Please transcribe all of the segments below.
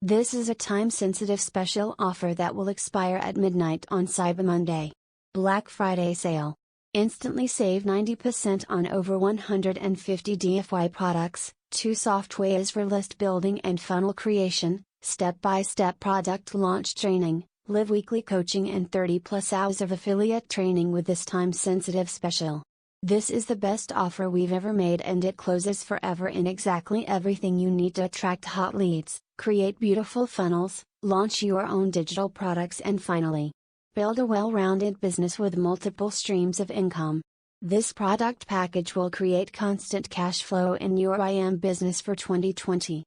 This is a time-sensitive special offer that will expire at midnight on Cyber Monday. Black Friday sale. Instantly save 90% on over 150 DIY products, 2 softwares for list building and funnel creation, step-by-step product launch training, live weekly coaching and 30+ hours of affiliate training with this time-sensitive special. This is the best offer we've ever made, and it closes forever in exactly everything you need to attract hot leads, create beautiful funnels, launch your own digital products, and finally, build a well-rounded business with multiple streams of income. This product package will create constant cash flow in your IM business for 2020.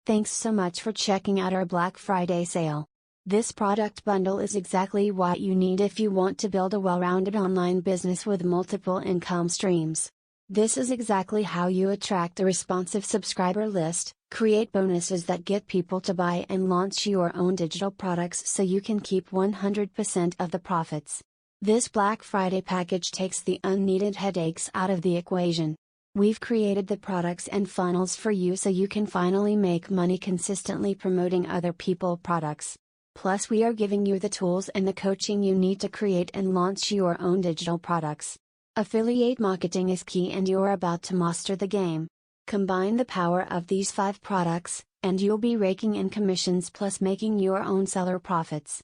Thanks so much for checking out our Black Friday sale. This product bundle is exactly what you need if you want to build a well-rounded online business with multiple income streams. This is exactly how you attract a responsive subscriber list, create bonuses that get people to buy, and launch your own digital products so you can keep 100% of the profits. This Black Friday package takes the unneeded headaches out of the equation. We've created the products and funnels for you so you can finally make money consistently promoting other people's products. Plus, we are giving you the tools and the coaching you need to create and launch your own digital products. Affiliate marketing is key, and you're about to master the game. Combine the power of these 5 products, and you'll be raking in commissions plus making your own seller profits.